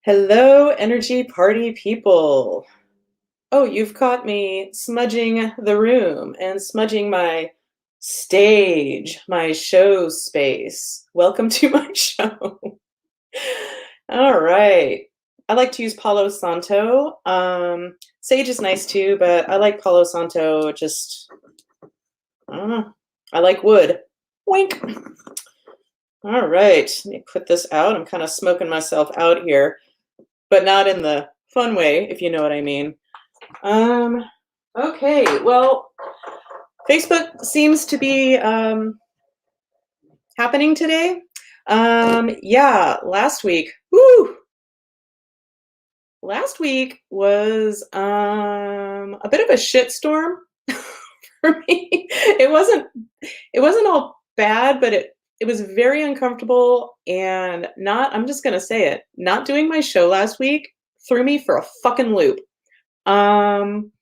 Hello, energy party people. Oh, you've caught me smudging the room and smudging my stage, my show space. Welcome to my show. All right. I like to use Palo Santo. Sage is nice too, but I like Palo Santo. I don't know. I like wood. Wink. All right. Let me put this out. I'm kind of smoking myself out here, but not in the fun way, if you know what I mean. Um, okay, well, Facebook seems to be happening today. Yeah, last week was a bit of a shitstorm for me. It wasn't all bad, but it was very uncomfortable and not, I'm just gonna say it, not doing my show last week threw me for a fucking loop. Um,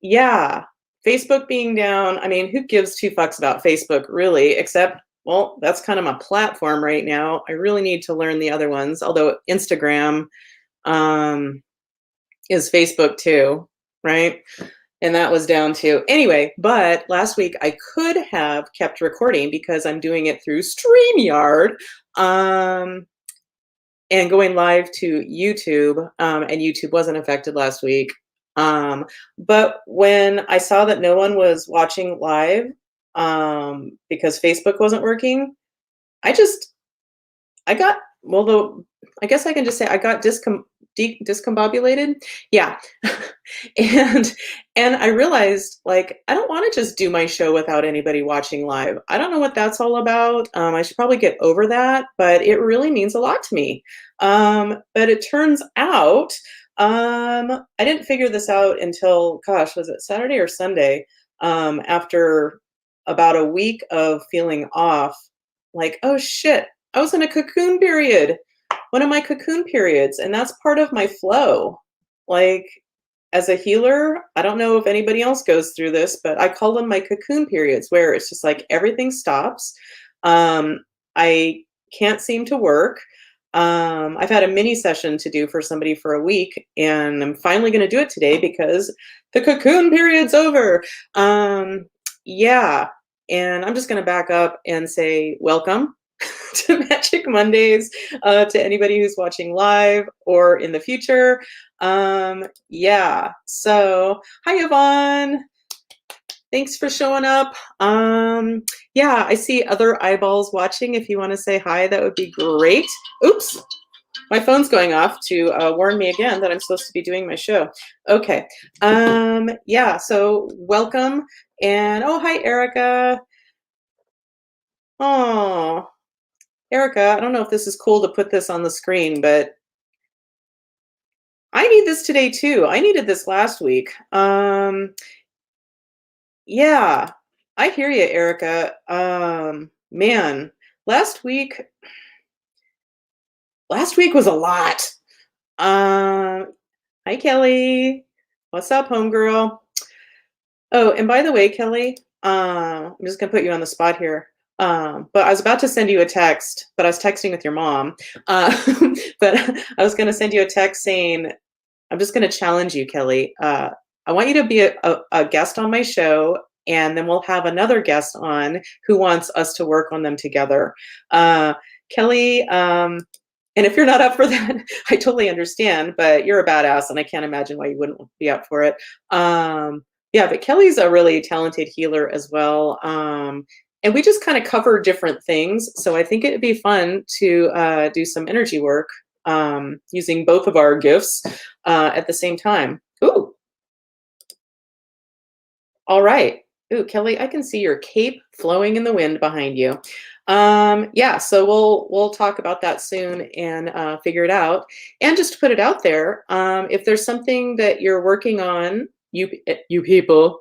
Yeah, Facebook being down, I mean, who gives two fucks about Facebook really, except, well, that's kind of my platform right now. I really need to learn the other ones, although Instagram um, is Facebook too, right? And that was down too. Anyway, but last week I could have kept recording because I'm doing it through StreamYard. Um, and going live to YouTube, and YouTube wasn't affected last week. But when I saw that no one was watching live, because Facebook wasn't working, I just, I got, well, I guess I can just say I got discombobulated. Yeah. and and I realized, like, I don't want to just do my show without anybody watching live. I don't know what that's all about. I should probably get over that, but it really means a lot to me. But it turns out, I didn't figure this out until, gosh, was it Saturday or Sunday? After about a week of feeling off, like, oh shit, I was in a cocoon period, one of my cocoon periods, and that's part of my flow. Like, as a healer, I don't know if anybody else goes through this, but I call them my cocoon periods, where it's just like everything stops. I can't seem to work. I've had a mini session to do for somebody for a week, and I'm finally going to do it today because the cocoon period's over. Yeah, and I'm just going to back up and say welcome to Magic Mondays, to anybody who's watching live or in the future. Yeah, so hi, Yvonne. Thanks for showing up. Yeah, I see other eyeballs watching. If you want to say hi, that would be great. Oops, my phone's going off to warn me again that I'm supposed to be doing my show. Okay. Yeah, so welcome. And oh, hi, Erica. Oh, Erica, I don't know if this is cool to put this on the screen, but I need this today too. I needed this last week. Yeah, I hear you, Erica. Man, last week, last week was a lot. Um, Hi, Kelly. What's up, homegirl? Oh, and by the way, Kelly, I'm just gonna put you on the spot here. But I was about to send you a text, but I was texting with your mom. Uh, but I was gonna send you a text saying, I'm just gonna challenge you, Kelly. I want you to be a guest on my show, and then we'll have another guest on who wants us to work on them together. Kelly, and if you're not up for that, I totally understand, but you're a badass, and I can't imagine why you wouldn't be up for it. Yeah, but Kelly's a really talented healer as well. And we just kind of cover different things. So I think it'd be fun to do some energy work, using both of our gifts at the same time. Ooh, all right. Ooh, Kelly, I can see your cape flowing in the wind behind you. Yeah, so we'll talk about that soon and figure it out. And just to put it out there, if there's something that you're working on, you people,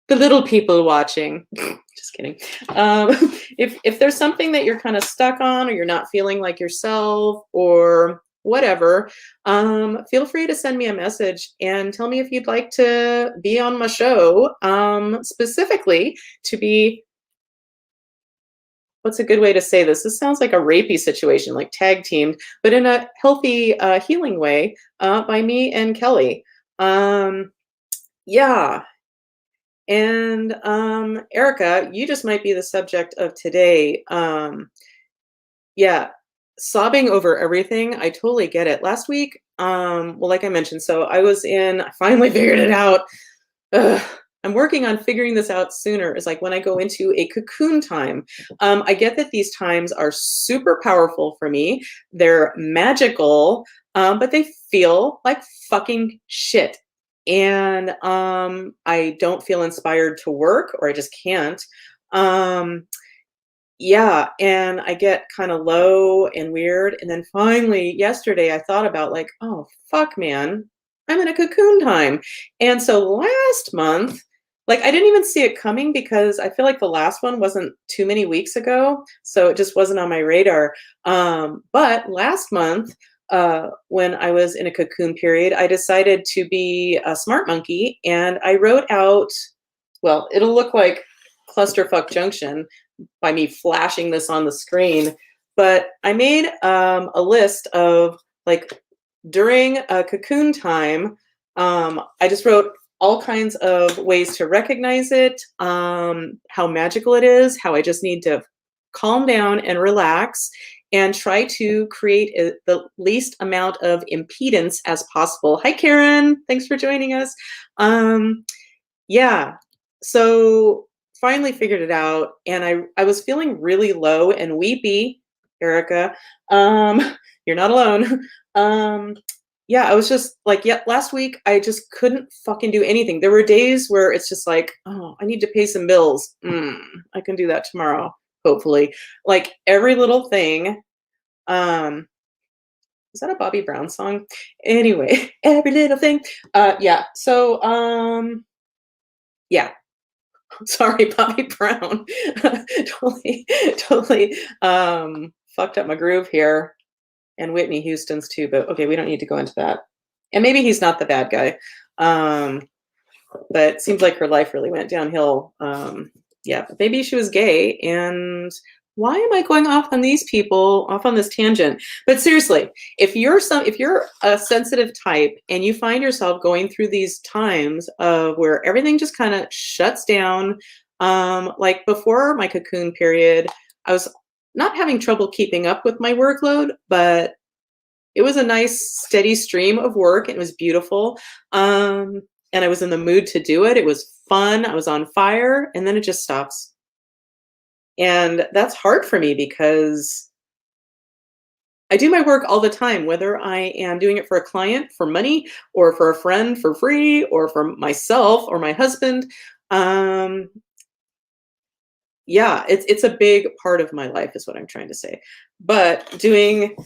the little people watching, just kidding. If there's something that you're kind of stuck on, or you're not feeling like yourself, or whatever, feel free to send me a message and tell me if you'd like to be on my show, specifically to be what's a good way to say this? This sounds like a rapey situation, like tag teamed, but in a healthy, healing way, by me and Kelly. Um, yeah. And Erica, you just might be the subject of today. Yeah, sobbing over everything. I totally get it. Last week, well, like I mentioned, so I finally figured it out. Ugh, I'm working on figuring this out sooner. Is like when I go into a cocoon time. I get that these times are super powerful for me. They're magical, but they feel like fucking shit. And I don't feel inspired to work, or I just can't. Um, yeah, and I get kind of low and weird. And then finally, yesterday, I thought about like, oh, fuck, man, I'm in a cocoon time. And so last month, like, I didn't even see it coming because I feel like the last one wasn't too many weeks ago. So it just wasn't on my radar. But last month, when I was in a cocoon period, I decided to be a smart monkey and I wrote out, well, it'll look like Clusterfuck Junction by me flashing this on the screen. But I made a list of like during a cocoon time, I just wrote all kinds of ways to recognize it, how magical it is, how I just need to calm down and relax and try to create the least amount of impedance as possible. Hi, Karen. Thanks for joining us. Yeah. So finally figured it out, and I was feeling really low and weepy, Erica. Um, you're not alone. Yeah, I was just like, yeah, last week I just couldn't fucking do anything. There were days where it's just like, oh, I need to pay some bills. I can do that tomorrow, hopefully. Like every little thing. Is that a Bobby Brown song? Anyway, every little thing. Yeah. So yeah. Sorry, Bobby Brown. Totally fucked up my groove here. And Whitney Houston's too, but okay, we don't need to go into that. And maybe he's not the bad guy. But it seems like her life really went downhill. Yeah, but maybe she was gay. And why am I going off on these people, off on this tangent? But seriously, if you're a sensitive type and you find yourself going through these times of where everything just kind of shuts down, like before my cocoon period, I was not having trouble keeping up with my workload, but it was a nice steady stream of work. It was beautiful. And I was in the mood to do it. It was fun. I was on fire, and then it just stops. And that's hard for me because I do my work all the time, whether I am doing it for a client for money or for a friend for free or for myself or my husband. Yeah, it's a big part of my life is what I'm trying to say. But doing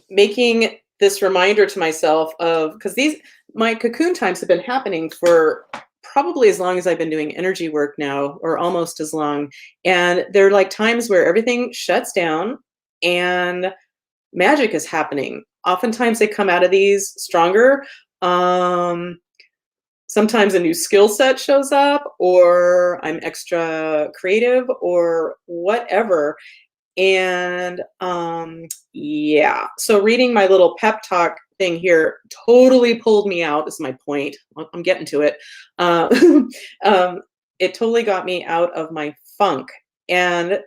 making this reminder to myself of, because my cocoon times have been happening for probably as long as I've been doing energy work now, or almost as long. And they're like times where everything shuts down and magic is happening. Oftentimes they come out of these stronger. Sometimes a new skill set shows up, or I'm extra creative, or whatever. And yeah, so reading my little pep talk thing here totally pulled me out. This is my point. I'm getting to it. It totally got me out of my funk, and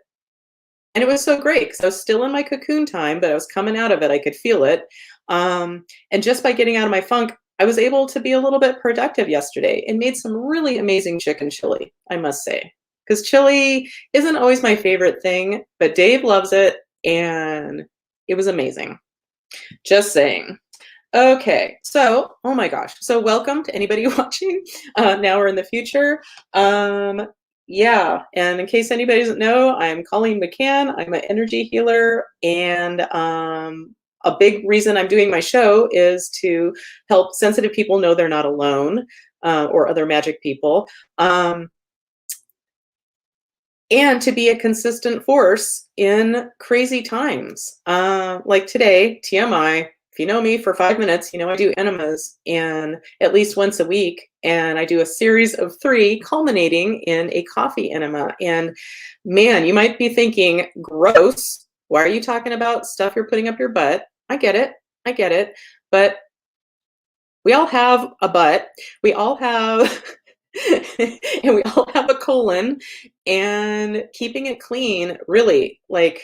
it was so great because I was still in my cocoon time, but I was coming out of it. I could feel it, and just by getting out of my funk, I was able to be a little bit productive yesterday and made some really amazing chicken chili, I must say. Because chili isn't always my favorite thing, but Dave loves it, and it was amazing. Just saying. Okay, so, oh my gosh. So welcome to anybody watching now or in the future. Yeah, and in case anybody doesn't know, I'm Colleen McCann. I'm an energy healer, and a big reason I'm doing my show is to help sensitive people know they're not alone, or other magic people. And to be a consistent force in crazy times. Like today, TMI, if you know me for 5 minutes, you know I do enemas and at least once a week. And I do a series of 3 culminating in a coffee enema. And man, you might be thinking, gross. Why are you talking about stuff you're putting up your butt? I get it. I get it. But we all have a butt. We all have and we all have a colon, and keeping it clean really, like,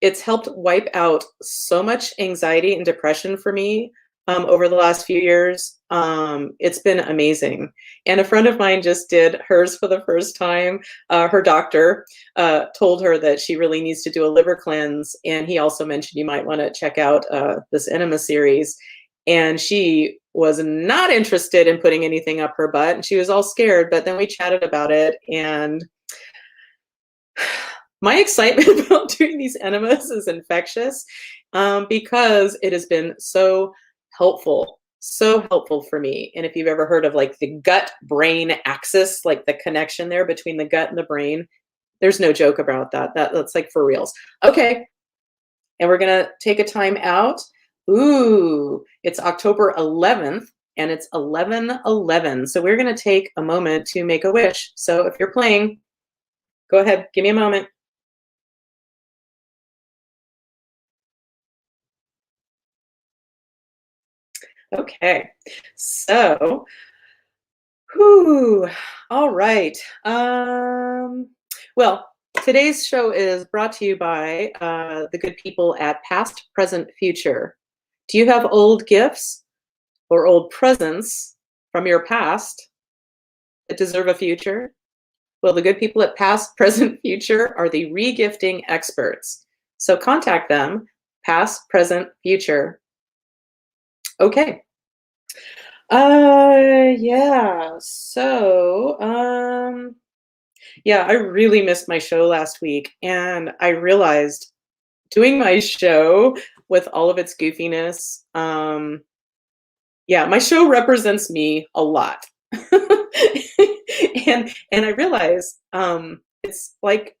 it's helped wipe out so much anxiety and depression for me over the last few years. It's been amazing. And a friend of mine just did hers for the first time. Her doctor told her that she really needs to do a liver cleanse. And he also mentioned you might want to check out this enema series. And she was not interested in putting anything up her butt. And she was all scared. But then we chatted about it. And my excitement about doing these enemas is infectious because it has been so helpful for me. And if you've ever heard of like the gut-brain axis, like the connection there between the gut and the brain, there's no joke about that. That's like for reals. Okay, and we're gonna take a time out. Ooh, it's October 11th and it's 11:11. So we're gonna take a moment to make a wish. So if you're playing, go ahead, give me a moment. Okay, so, whew, all right. Well, today's show is brought to you by the good people at Past, Present, Future. Do you have old gifts or old presents from your past that deserve a future? Well, the good people at Past, Present, Future are the regifting experts. So contact them, Past, Present, Future. Okay. Yeah. So, yeah, I really missed my show last week, and I realized doing my show with all of its goofiness, yeah, my show represents me a lot. And I realize it's like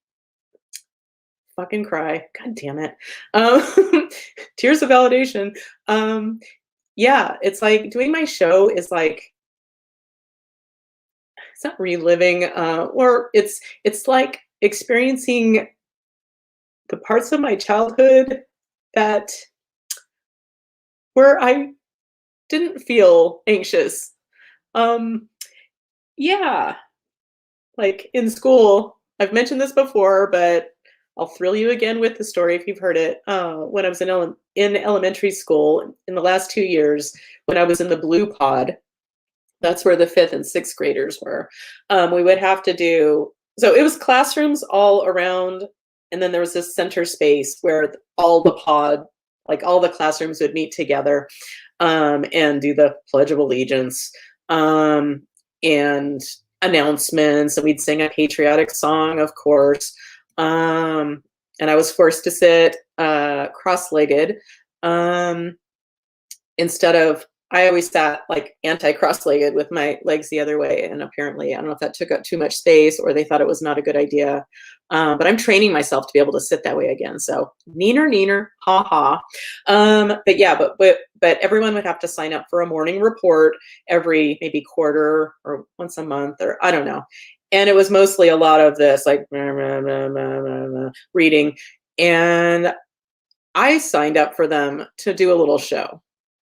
fucking cry. God damn it. Tears of validation. Yeah, it's like doing my show is like it's not reliving, or it's like experiencing the parts of my childhood that where I didn't feel anxious. Um, yeah, like in school, I've mentioned this before, but I'll thrill you again with the story if you've heard it. When I was in elementary school in the last 2 years, when I was in the blue pod, that's where the 5th and 6th graders were. We would have to do, so it was classrooms all around, and then there was this center space where all the pod, like all the classrooms would meet together and do the Pledge of Allegiance and announcements, and we'd sing a patriotic song, of course. And I was forced to sit cross-legged instead of, I always sat like anti-cross-legged with my legs the other way. And apparently, I don't know if that took up too much space or they thought it was not a good idea. But I'm training myself to be able to sit that way again. So neener, ha ha. But yeah, but everyone would have to sign up for a morning report every maybe quarter or once a month, or I don't know. And it was mostly a lot of this like reading. And I signed up for them to do a little show.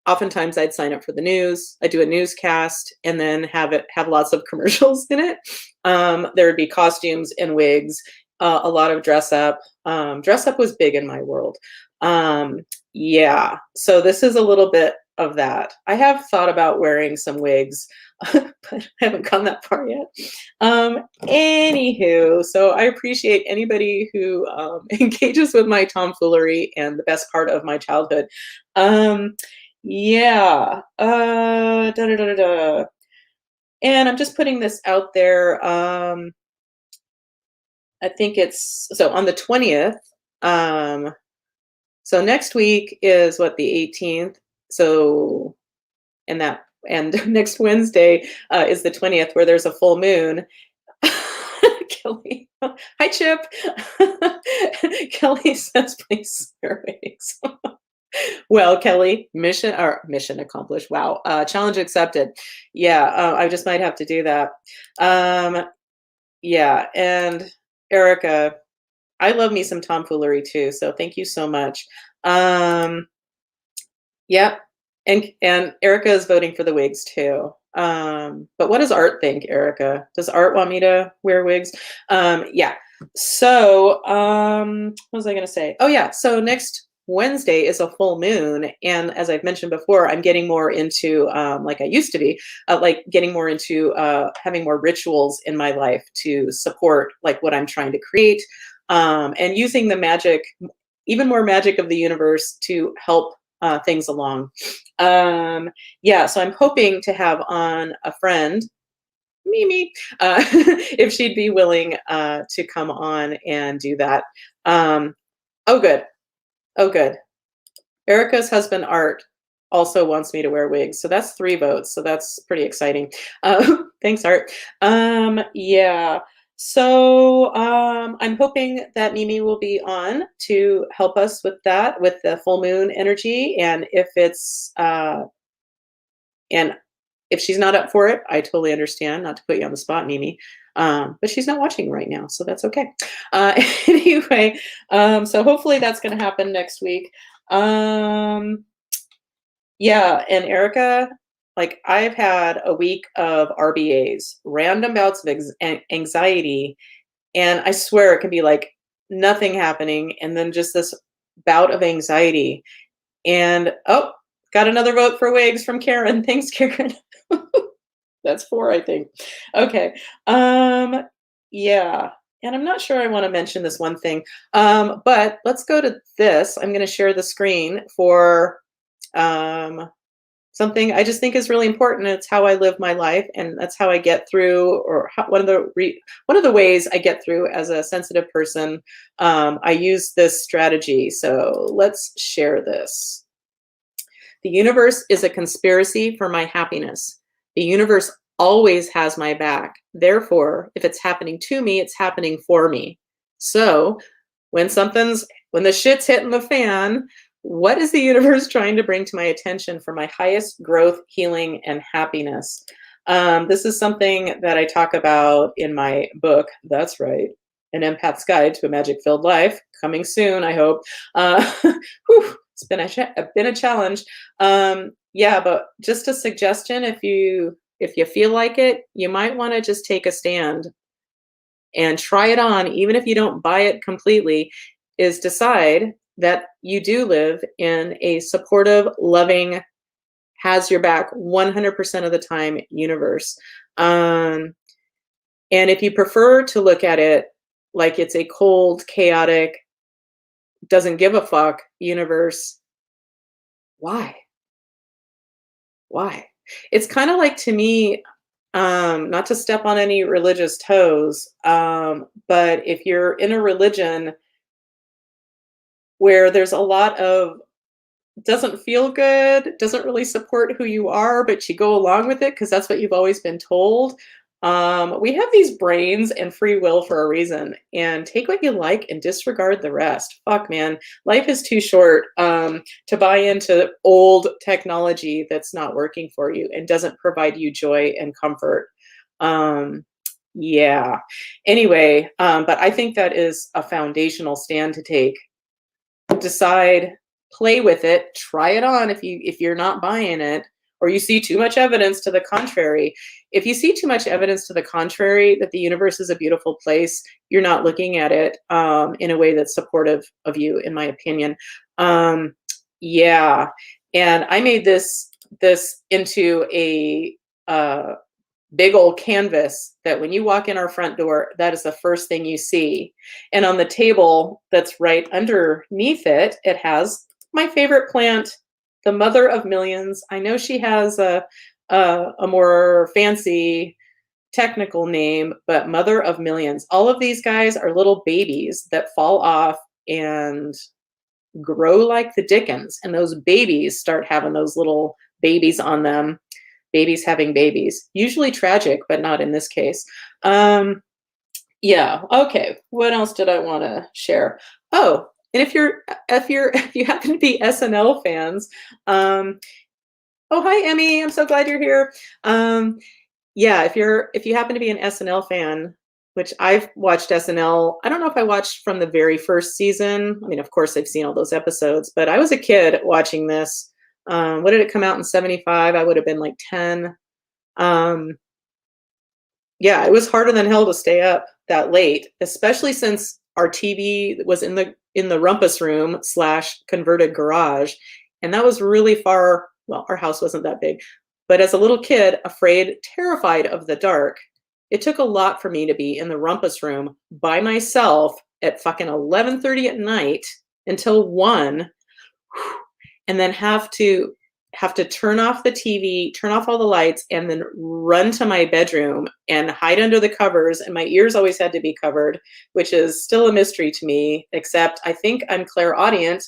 Oftentimes I'd sign up for the news. I do a newscast and then have lots of commercials in it. There would be costumes and wigs, a lot of dress up. Dress up was big in my world. Yeah, so this is a little bit of that. I have thought about wearing some wigs, but I haven't gone that far yet. Anywho, so I appreciate anybody who engages with my tomfoolery and the best part of my childhood. Yeah. Da, da, da, da, da. And I'm just putting this out there. I think it's so on the 20th. So next week is what, the 18th. So and next Wednesday is the 20th, where there's a full moon. Kelly, hi Chip. Kelly says please wear wigs. Well, Kelly, mission accomplished. Wow. Challenge accepted. Yeah, I just might have to do that. Um, yeah, and Erica, I love me some tomfoolery too, so thank you so much. Um, yep. And Erica is voting for the wigs too. But what does Art think, Erica? Does Art want me to wear wigs? Yeah. So, what was I going to say? Oh yeah. So next Wednesday is a full moon, and as I've mentioned before, I'm getting more into, like I used to be, like getting more into having more rituals in my life to support like what I'm trying to create, and using the magic, even more magic of the universe to help things along. Yeah, so I'm hoping to have on a friend, Mimi, if she'd be willing to come on and do that. Um, oh, good. Oh, good. Erica's husband, Art, also wants me to wear wigs. So that's 3 votes. So that's pretty exciting. Thanks, Art. Yeah. So I'm hoping that Mimi will be on to help us with that, with the full moon energy. And if she's not up for it, I totally understand. Not to put you on the spot, Mimi. But she's not watching right now, so that's okay. Anyway, so hopefully that's going to happen next week. Yeah, and Erica, like I've had a week of RBAs, random bouts of anxiety, and I swear it can be like nothing happening, and then just this bout of anxiety. And oh, got another vote for wigs from Karen. Thanks, Karen. That's 4, I think. Okay. Yeah. And I'm not sure I want to mention this one thing. But let's go to this. I'm going to share the screen for um, something I just think is really important. It's how I live my life, and that's how I get through, or one of the ways I get through as a sensitive person. I use this strategy. So let's share this. The universe is a conspiracy for my happiness. The universe always has my back. Therefore, if it's happening to me, it's happening for me. So when the shit's hitting the fan, what is the universe trying to bring to my attention for my highest growth, healing, and happiness? This is something that I talk about in my book. That's right. An Empath's Guide to a Magic-Filled Life, coming soon, I hope. Whew, it's been a challenge. Yeah, but just a suggestion, if you feel like it, you might want to just take a stand and try it on, even if you don't buy it completely, is decide that you do live in a supportive, loving, has your back 100% of the time universe. And if you prefer to look at it like it's a cold, chaotic, doesn't give a fuck universe, why? Why? It's kind of like, to me, not to step on any religious toes, but if you're in a religion where there's a lot of doesn't feel good, doesn't really support who you are, but you go along with it because that's what you've always been told. We have these brains and free will for a reason, and take what you like and disregard the rest. Fuck, man. Life is too short to buy into old technology that's not working for you and doesn't provide you joy and comfort. Um, yeah. Anyway, but I think that is a foundational stand to take. Decide, play with it, try it on if you're not buying it, or you see too much evidence to the contrary. If you see too much evidence to the contrary that the universe is a beautiful place, you're not looking at it in a way that's supportive of you, in my opinion. Yeah, and I made this into a big old canvas that when you walk in our front door, that is the first thing you see. And on the table that's right underneath it, it has my favorite plant, the mother of millions. I know she has a more fancy technical name, but mother of millions. All of these guys are little babies that fall off and grow like the dickens. And those babies start having those little babies on them. Babies having babies, usually tragic, but not in this case. Yeah. Okay. What else did I want to share? Oh, And if you happen to be SNL fans, oh, hi, Emmy. I'm so glad you're here. Yeah, if you happen to be an SNL fan, which I've watched SNL, I don't know if I watched from the very first season. I mean, of course, I've seen all those episodes, but I was a kid watching this. What did it come out in 75? I would have been like 10. Um, yeah, it was harder than hell to stay up that late, especially since our TV was in the rumpus room slash converted garage, and that was really far. Well, our house wasn't that big, but as a little kid, afraid, terrified of the dark, it took a lot for me to be in the rumpus room by myself at fucking 11:30 at night until 1, and then have to turn off the TV, turn off all the lights, and then run to my bedroom and hide under the covers. And my ears always had to be covered, which is still a mystery to me, except I think I'm clairaudient,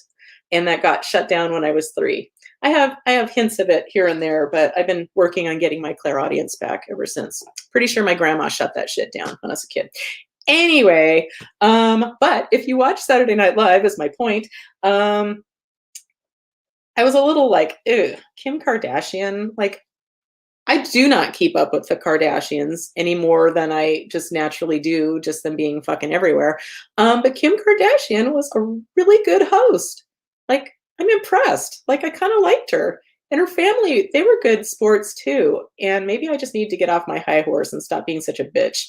and that got shut down when I was 3. I have hints of it here and there, but I've been working on getting my clairaudience back ever since. Pretty sure my grandma shut that shit down when I was a kid. Anyway, but if you watch Saturday Night Live, is my point, I was a little like, ew, Kim Kardashian. Like, I do not keep up with the Kardashians any more than I just naturally do, just them being fucking everywhere. But Kim Kardashian was a really good host. Like, I'm impressed. Like, I kind of liked her. And her family, they were good sports too. And maybe I just need to get off my high horse and stop being such a bitch.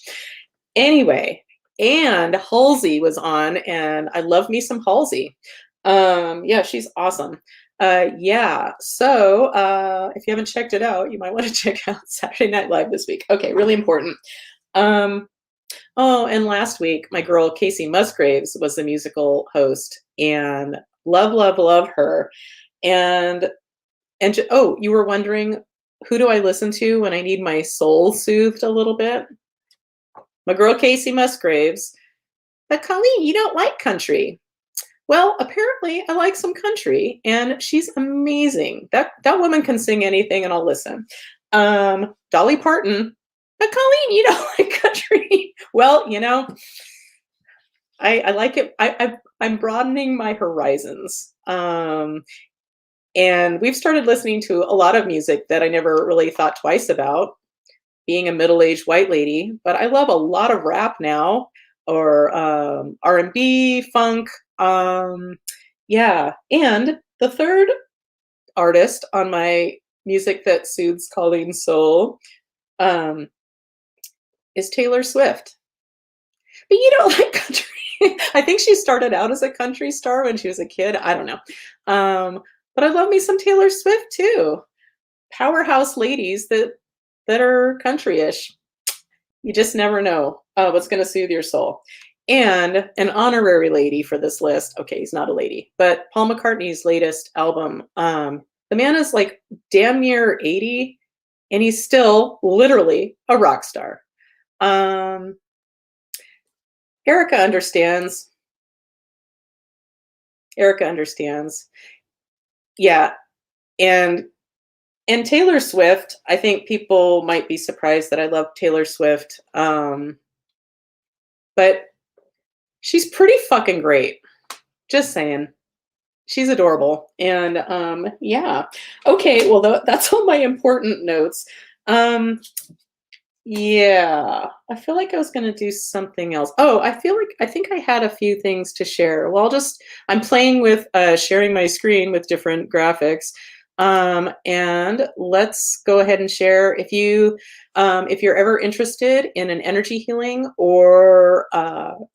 Anyway, and Halsey was on, and I love me some Halsey. Yeah, she's awesome. Yeah, so if you haven't checked it out, you might want to check out Saturday Night Live this week. Okay, really important. Oh, and last week, my girl Casey Musgraves was the musical host, and love, love, love her. And oh, you were wondering, who do I listen to when I need my soul soothed a little bit? My girl Casey Musgraves. But Colleen, you don't like country. Well, apparently I like some country, and she's amazing. That woman can sing anything, and I'll listen. Dolly Parton. But Colleen, you don't like country. Well, I like it. I'm broadening my horizons. And we've started listening to a lot of music that I never really thought twice about, being a middle-aged white lady. But I love a lot of rap now, or R&B, funk. Yeah. And the third artist on my music that soothes Colleen's soul is Taylor Swift. But you don't like country. I think she started out as a country star when she was a kid. I don't know. But I love me some Taylor Swift too. Powerhouse ladies that are country-ish. You just never know what's going to soothe your soul. And an honorary lady for this list. Okay, he's not a lady, but Paul McCartney's latest album. The man is like damn near 80, and he's still literally a rock star. Erica understands. Erica understands. Yeah, and Taylor Swift. I think people might be surprised that I love Taylor Swift, but she's pretty fucking great. Just saying. She's adorable. And yeah. Okay, well, that's all my important notes. Yeah. I feel like I was going to do something else. Oh, I think I had a few things to share. Well, I'm playing with sharing my screen with different graphics. And let's go ahead and share. If you're ever interested in an energy healing, or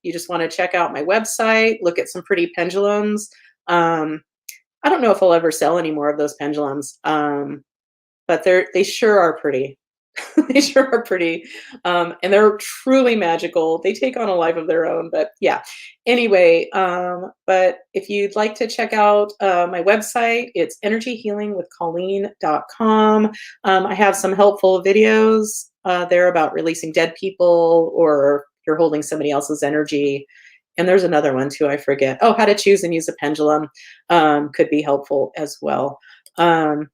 you just want to check out my website, look at some pretty pendulums. I don't know if I'll ever sell any more of those pendulums, but they sure are pretty. They sure are pretty, and they're truly magical. They take on a life of their own, but yeah. Anyway, but if you'd like to check out my website, it's energyhealingwithcolleen.com. I have some helpful videos there about releasing dead people, or you're holding somebody else's energy. And there's another one too, I forget. Oh, how to choose and use a pendulum could be helpful as well. And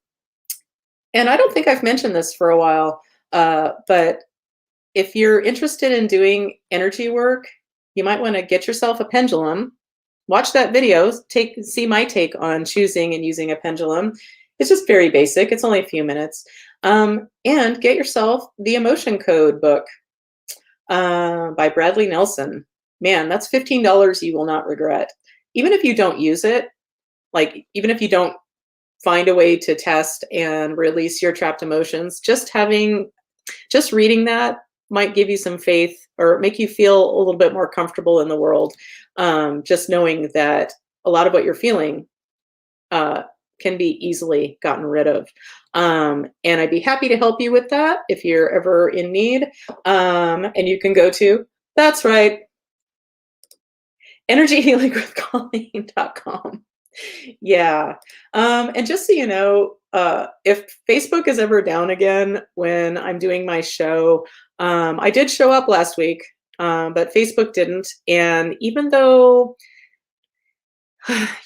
I don't think I've mentioned this for a while, but if you're interested in doing energy work, you might want to get yourself a pendulum, watch that video, see my take on choosing and using a pendulum. It's just very basic. It's only a few minutes. And get yourself the Emotion Code book by Bradley Nelson. Man, that's $15 you will not regret. Even if you don't use it, like even if you don't find a way to test and release your trapped emotions, just reading that might give you some faith or make you feel a little bit more comfortable in the world. Just knowing that a lot of what you're feeling can be easily gotten rid of. And I'd be happy to help you with that if you're ever in need. And you can go to, that's right, energyhealingwithcolleen.com. Yeah. And just so you know, if Facebook is ever down again when I'm doing my show, I did show up last week, but Facebook didn't. And even though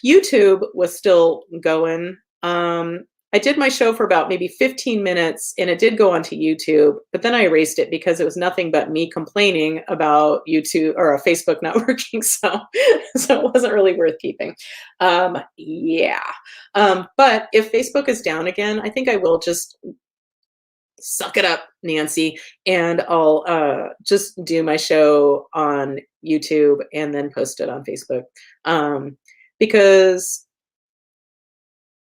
YouTube was still going, I did my show for about maybe 15 minutes and it did go onto YouTube, but then I erased it because it was nothing but me complaining about YouTube or Facebook not working. So it wasn't really worth keeping. Yeah. But if Facebook is down again, I think I will just suck it up, Nancy, and I'll just do my show on YouTube and then post it on Facebook. Because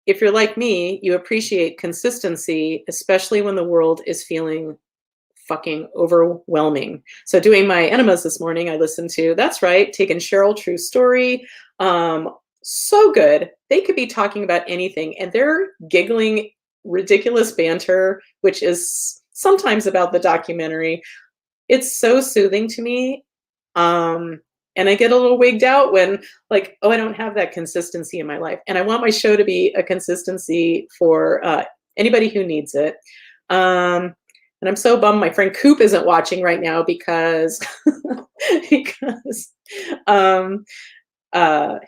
if you're like me, you appreciate consistency, especially when the world is feeling fucking overwhelming. So doing my enemas this morning, I listened to, that's right, taking Cheryl True Story. So good. They could be talking about anything and they're giggling ridiculous banter, which is sometimes about the documentary. It's so soothing to me. And I get a little wigged out when like, oh, I don't have that consistency in my life. And I want my show to be a consistency for anybody who needs it. And I'm so bummed my friend Coop isn't watching right now because,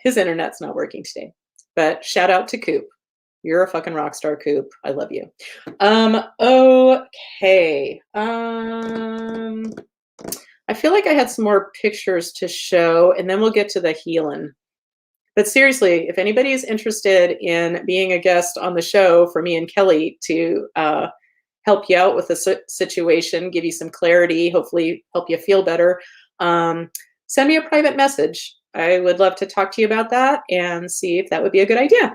his internet's not working today. But shout out to Coop. You're a fucking rock star, Coop. I love you. Okay. I feel like I had some more pictures to show, and then we'll get to the healing. But seriously, if anybody is interested in being a guest on the show for me and Kelly to help you out with the situation, give you some clarity, hopefully help you feel better, send me a private message. I would love to talk to you about that and see if that would be a good idea.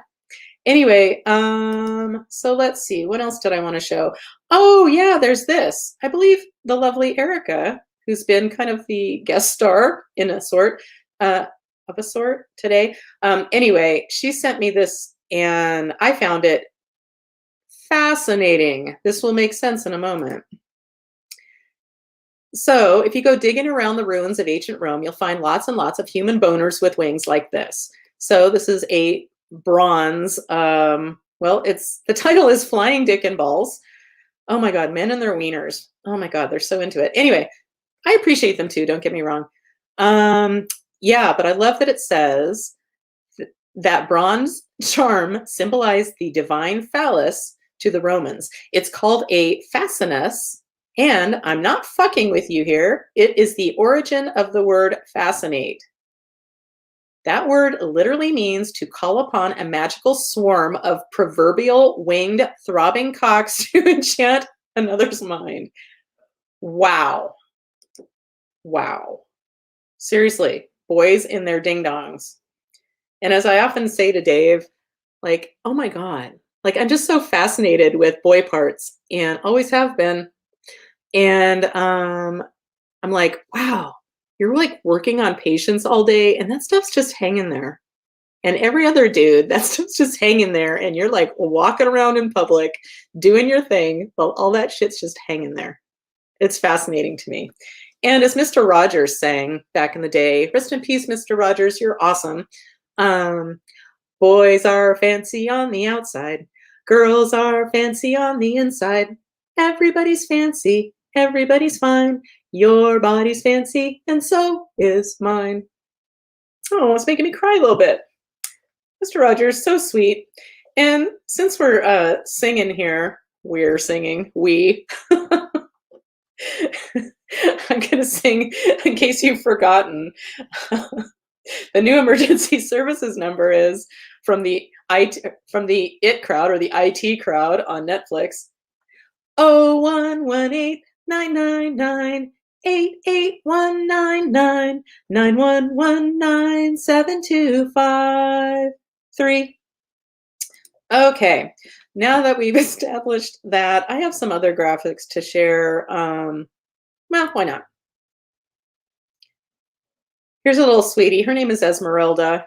Anyway, so let's see. What else did I want to show? Oh, yeah, there's this. I believe the lovely Erica, who's been kind of the guest star in a sort today. Anyway, she sent me this and I found it fascinating. This will make sense in a moment. So if you go digging around the ruins of ancient Rome, you'll find lots and lots of human boners with wings like this. So this is a bronze, well, the title is Flying Dick and Balls. Oh my God, men and their wieners. Oh my God, they're so into it. Anyway, I appreciate them too, don't get me wrong. Yeah, but I love that it says that bronze charm symbolized the divine phallus to the Romans. It's called a fascinus, and I'm not fucking with you here. It is the origin of the word fascinate. That word literally means to call upon a magical swarm of proverbial winged throbbing cocks to enchant another's mind. Wow. Wow. Seriously, boys in their ding-dongs. And as I often say to Dave, like, oh my God, like I'm just so fascinated with boy parts and always have been. And I'm like, wow, you're like working on patience all day and that stuff's just hanging there. And every other dude, that stuff's just hanging there and you're like walking around in public, doing your thing, while all that shit's just hanging there. It's fascinating to me. And as Mr. Rogers sang back in the day, rest in peace, Mr. Rogers, you're awesome. Boys are fancy on the outside. Girls are fancy on the inside. Everybody's fancy. Everybody's fine. Your body's fancy, and so is mine. Oh, it's making me cry a little bit. Mr. Rogers, so sweet. And since we're singing here, we're singing, we. I'm going to sing, in case you've forgotten, The new emergency services number is from the IT crowd or the IT crowd on Netflix. 011899988119725. Okay, now that we've established that, I have some other graphics to share. Well, why not? Here's a little sweetie. Her name is Esmeralda.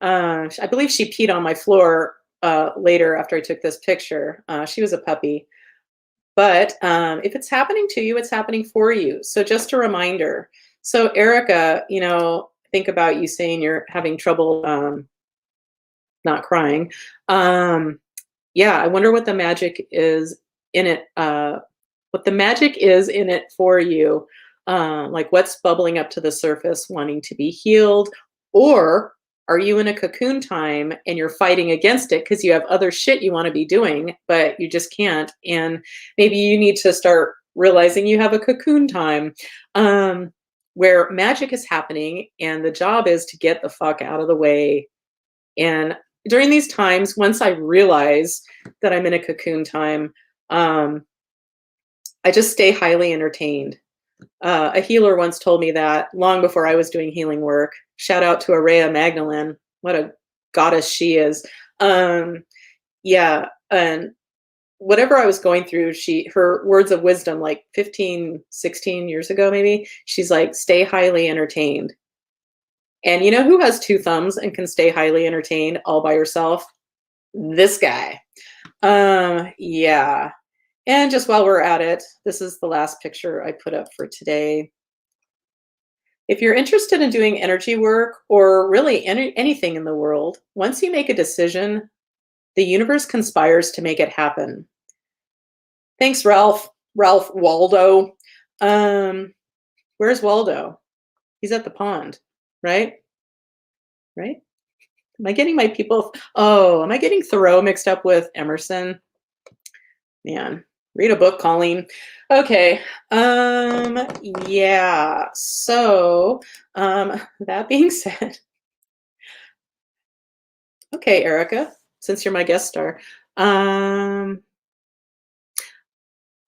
I believe she peed on my floor later after I took this picture. She was a puppy. But if it's happening to you, it's happening for you. So just a reminder. So Erica, think about you saying you're having trouble not crying. Yeah, I wonder what the magic is in it. What the magic is in it for you. Like what's bubbling up to the surface, wanting to be healed, or are you in a cocoon time and you're fighting against it because you have other shit you want to be doing, but you just can't? And maybe you need to start realizing you have a cocoon time where magic is happening and the job is to get the fuck out of the way. And during these times, once I realize that I'm in a cocoon time, I just stay highly entertained. A healer once told me that long before I was doing healing work. Shout out to Araya Magdalene. What a goddess she is. Yeah. And whatever I was going through, her words of wisdom, like 15, 16 years ago, maybe, she's like, stay highly entertained. And you know who has two thumbs and can stay highly entertained all by herself? This guy. Yeah. And just while we're at it, this is the last picture I put up for today. If you're interested in doing energy work or really anything in the world, once you make a decision, the universe conspires to make it happen. Thanks, Ralph Waldo. Where's Waldo? He's at the pond, right? Right? Am I getting my people? Oh, am I getting Thoreau mixed up with Emerson? Man, read a book, Colleen. Okay. Yeah. So, that being said, okay, Erica, since you're my guest star.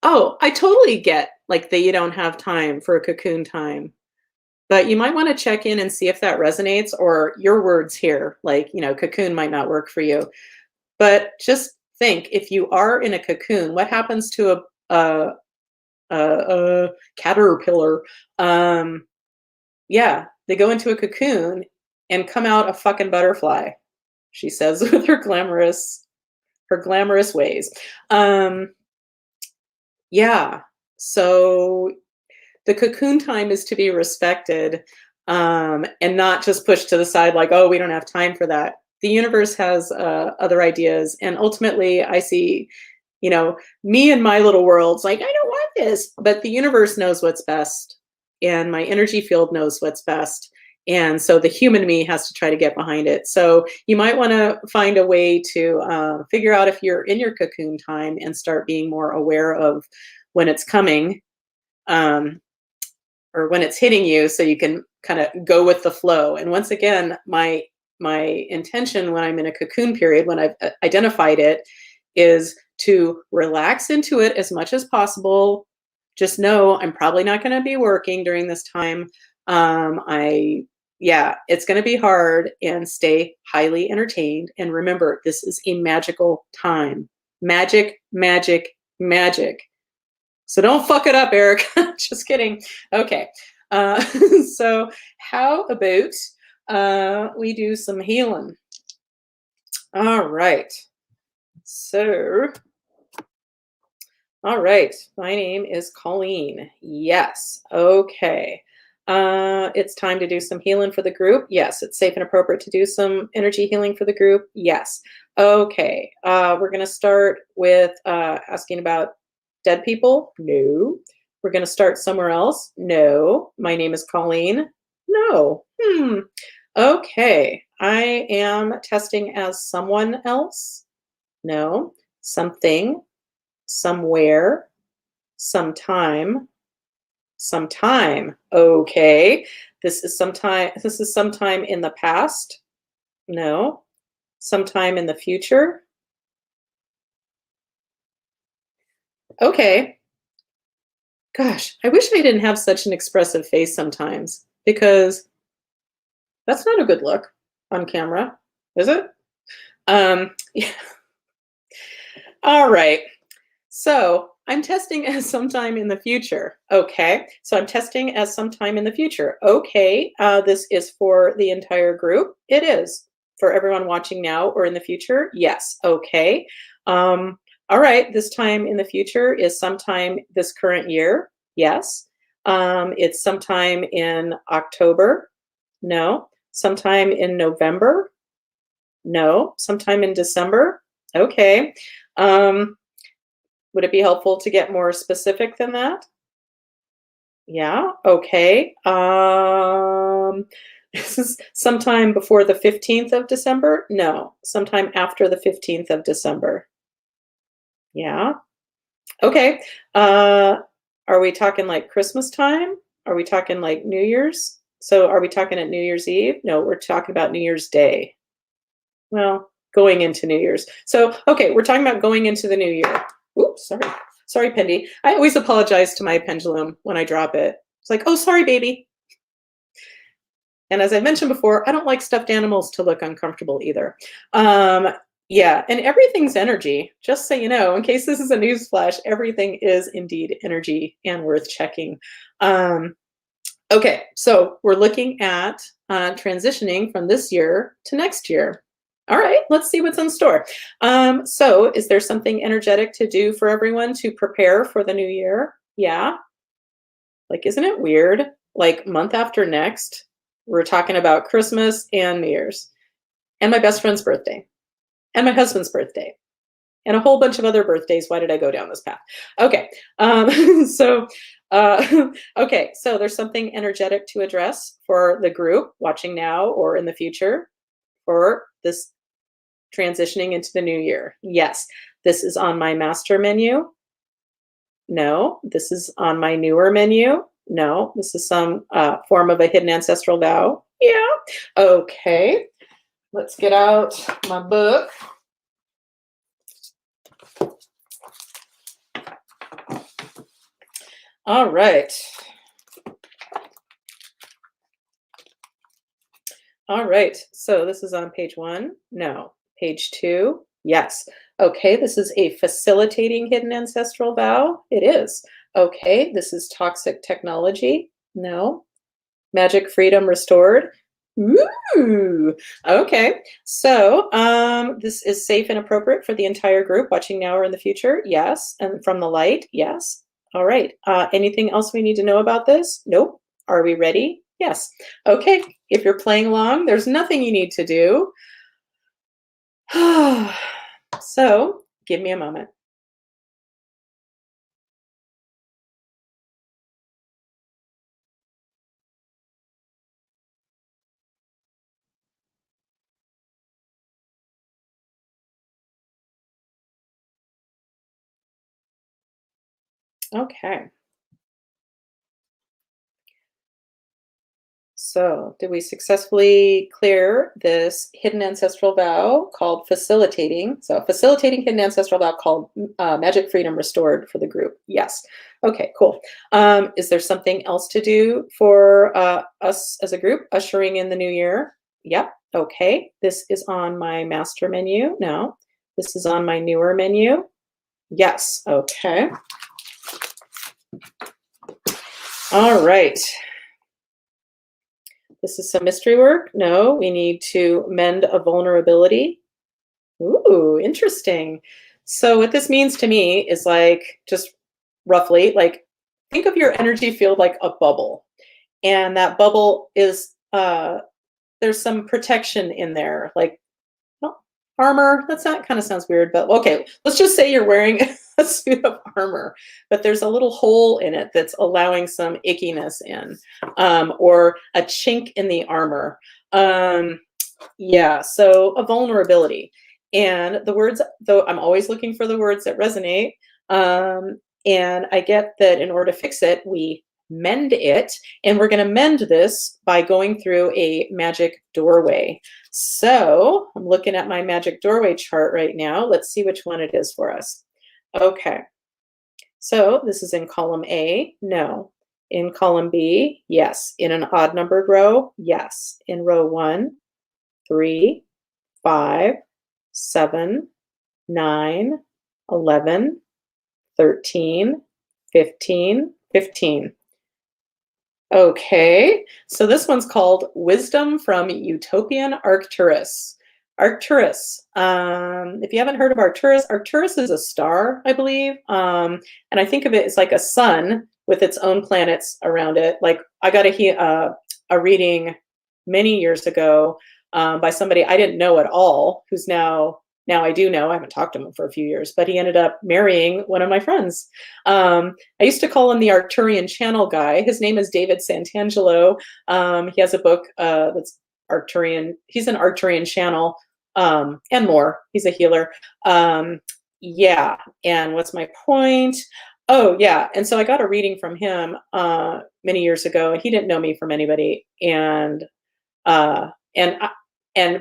Oh, I totally get like that you don't have time for a cocoon time, but you might want to check in and see if that resonates or your words here, like, cocoon might not work for you. But just think, if you are in a cocoon, what happens to a caterpillar? Yeah, they go into a cocoon and come out a fucking butterfly, she says with her glamorous ways. Yeah, so the cocoon time is to be respected, and not just pushed to the side like, oh, we don't have time for that. The universe has other ideas, and ultimately I see, me and my little world's like, I don't want this, but the universe knows what's best, and my energy field knows what's best. And so the human me has to try to get behind it. So you might want to find a way to figure out if you're in your cocoon time and start being more aware of when it's coming, or when it's hitting you, so you can kind of go with the flow. And once again, my intention when I'm in a cocoon period, when I've identified it, is to relax into it as much as possible. Just know I'm probably not going to be working during this time. It's going to be hard, and stay highly entertained. And remember, this is a magical time. Magic, magic, magic. So don't fuck it up, Eric. Just kidding. Okay. So how about we do some healing? All right. So, all right. My name is Colleen. Yes. Okay. It's time to do some healing for the group. Yes. It's safe and appropriate to do some energy healing for the group. Yes. Okay. We're going to start with asking about dead people. No. We're going to start somewhere else. No. My name is Colleen. No. Okay. I am testing as someone else. No. Something, somewhere, sometime, Sometime. Okay. This is sometime in the past. No. Sometime in the future. Okay. Gosh, I wish I didn't have such an expressive face sometimes because that's not a good look on camera, is it? Yeah. All right. So I'm testing as sometime in the future. Okay. So I'm testing as sometime in the future. Okay. This is for the entire group. It is. For everyone watching now or in the future? Yes. Okay. All right. This time in the future is sometime this current year. Yes. It's sometime in October. No. Sometime in November. No. Sometime in December. Okay. Would it be helpful to get more specific than that? Yeah, okay. This is sometime before the 15th of December? No, sometime after the 15th of December. Yeah, okay. Are we talking like Christmas time? Are we talking like New Year's? So are we talking at New Year's Eve? No, we're talking about New Year's Day. Well, going into New Year's. So, okay, we're talking about going into the new year. Oops, sorry. Sorry, Pendy. I always apologize to my pendulum when I drop it. It's like, oh, sorry, baby. And as I mentioned before, I don't like stuffed animals to look uncomfortable either. Yeah, and everything's energy. Just so you know, in case this is a news flash, everything is indeed energy and worth checking. Okay, so we're looking at transitioning from this year to next year. All right, let's see what's in store. So is there something energetic to do for everyone to prepare for the new year? Yeah. Like, isn't it weird? Like, month after next, we're talking about Christmas and New Year's, and my best friend's birthday, and my husband's birthday, and a whole bunch of other birthdays. Why did I go down this path? Okay, so okay, so there's something energetic to address for the group watching now or in the future for this transitioning into the new year. Yes, this is on my master menu. No, this is on my newer menu. No, this is some form of a hidden ancestral vow. Yeah. Okay, let's get out my book. All right. All right, so this is on page 1. No. Page 2. Yes. Okay, this is a facilitating hidden ancestral vow. It is. Okay, this is toxic technology. No. Magic freedom restored. Ooh. Okay, so this is safe and appropriate for the entire group watching now or in the future. Yes. And from the light. Yes. All right. Anything else we need to know about this? Nope. Are we ready? Yes. Okay. If you're playing along, there's nothing you need to do. So give me a moment. Okay. So did we successfully clear this hidden ancestral vow called facilitating? So facilitating hidden ancestral vow called Magic Freedom Restored for the group. Yes. Okay, cool. Is there something else to do for us as a group ushering in the new year? Yep. Okay. This is on my master menu. No. This is on my newer menu. Yes. Okay. All right. This is some mystery work. No, we need to mend a vulnerability. Ooh, interesting. So what this means to me is like, just roughly, like, think of your energy field like a bubble. And that bubble is, there's some protection in there, like, well, armor. That kind of sounds weird, but okay, let's just say you're wearing a suit of armor, but there's a little hole in it that's allowing some ickiness in, or a chink in the armor. Yeah, so a vulnerability. And the words, though I'm always looking for the words that resonate, and I get that in order to fix it, we mend it. And we're going to mend this by going through a magic doorway. So I'm looking at my magic doorway chart right now. Let's see which one it is for us. Okay. So this is in column A, no. In column B, yes. In an odd numbered row, yes. In row 1, 3, 5, 7, 9, 11, 13, 15, 15. Okay, so this one's called Wisdom from Utopian Arcturus. Arcturus. If you haven't heard of Arcturus, Arcturus is a star, I believe. And I think of it as like a sun with its own planets around it. Like I got a reading many years ago by somebody I didn't know at all, who's now I do know. I haven't talked to him for a few years, but he ended up marrying one of my friends. I used to call him the Arcturian Channel guy. His name is David Santangelo. He has a book that's Arcturian. He's an Arcturian Channel and more. He's a healer. Yeah. And what's my point? Oh, yeah. And so I got a reading from him many years ago. He didn't know me from anybody. And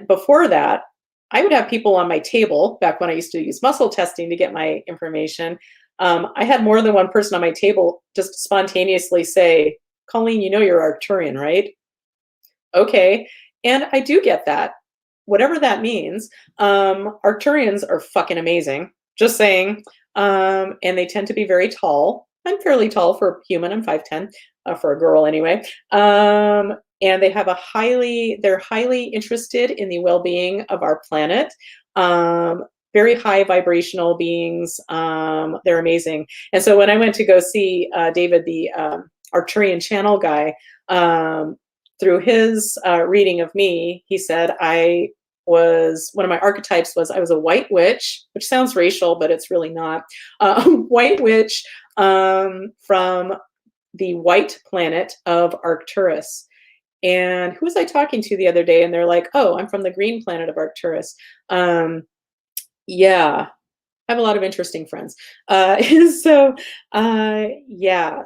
before that, I would have people on my table back when I used to use muscle testing to get my information. I had more than one person on my table just spontaneously say, Colleen, you know you're Arcturian, right? Okay. And I do get that. Whatever that means. Arcturians are fucking amazing. Just saying. And they tend to be very tall. I'm fairly tall for a human. I'm 5'10", for a girl anyway. And they have they're highly interested in the well-being of our planet. Very high vibrational beings. They're amazing. And so when I went to go see David, the Arcturian Channel guy, through his reading of me, he said one of my archetypes was I was a white witch, which sounds racial, but it's really not. White witch from the white planet of Arcturus. And who was I talking to the other day? And they're like, oh, I'm from the green planet of Arcturus. Yeah, I have a lot of interesting friends. Yeah,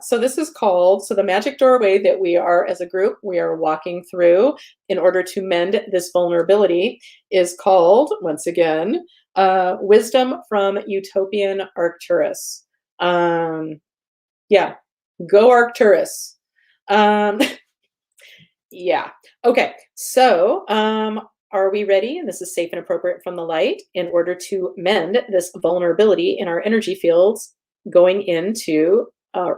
so this is called, so the magic doorway that we are, as a group, we are walking through in order to mend this vulnerability is called, once again, Wisdom from Utopian Arcturus. Yeah, go Arcturus. Yeah. Okay. So, are we ready? And this is safe and appropriate from the light in order to mend this vulnerability in our energy fields going into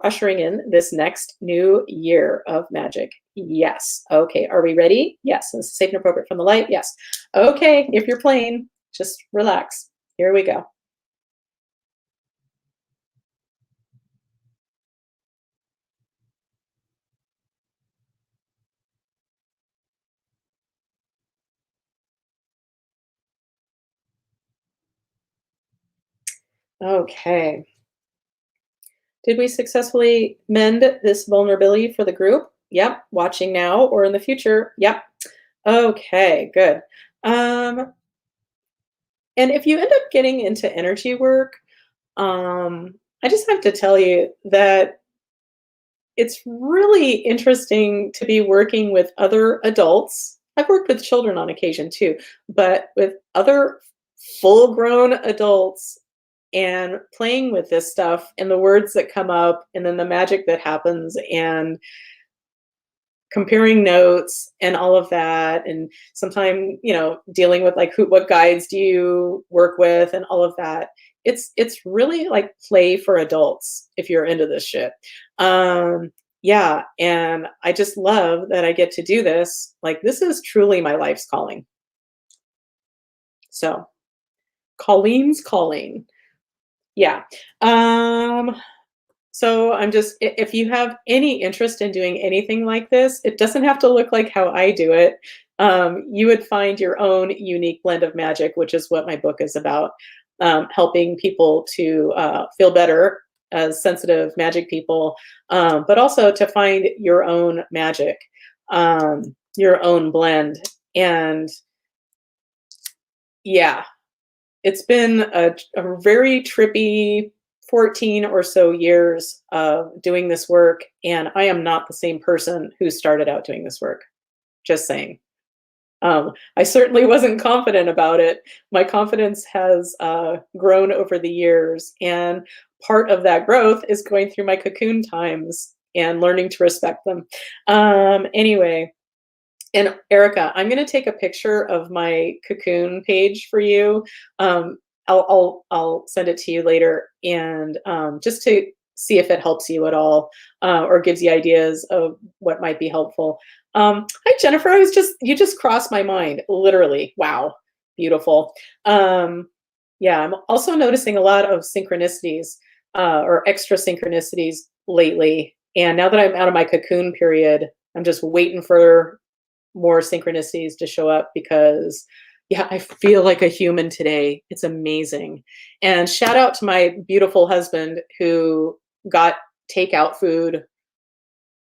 ushering in this next new year of magic. Yes. Okay. Are we ready? Yes. This is safe and appropriate from the light. Yes. Okay. If you're playing, just relax. Here we go. Okay. Did we successfully mend this vulnerability for the group? Yep. Watching now or in the future? Yep. Okay, good. And if you end up getting into energy work, I just have to tell you that it's really interesting to be working with other adults. I've worked with children on occasion too, but with other full grown adults and playing with this stuff and the words that come up and then the magic that happens and comparing notes and all of that, and sometimes dealing with like what guides do you work with and all of that. It's really like play for adults if you're into this shit. Yeah, and I just love that I get to do this. Like, this is truly my life's calling. So Colleen's calling. Yeah. So I'm just, if you have any interest in doing anything like this, it doesn't have to look like how I do it. You would find your own unique blend of magic, which is what my book is about, helping people to feel better as sensitive magic people, but also to find your own magic, your own blend. And yeah, it's been a very trippy 14 or so years of doing this work, and I am not the same person who started out doing this work. Just saying. I certainly wasn't confident about it. My confidence has grown over the years, and part of that growth is going through my cocoon times and learning to respect them. Anyway, and Erica, I'm going to take a picture of my cocoon page for you. I'll send it to you later, and just to see if it helps you at all, or gives you ideas of what might be helpful. Hi Jennifer, you just crossed my mind, literally. Wow, beautiful. Yeah, I'm also noticing a lot of synchronicities, or extra synchronicities lately. And now that I'm out of my cocoon period, I'm just waiting for more synchronicities to show up, because yeah, I feel like a human today. It's amazing. And shout out to my beautiful husband who got takeout food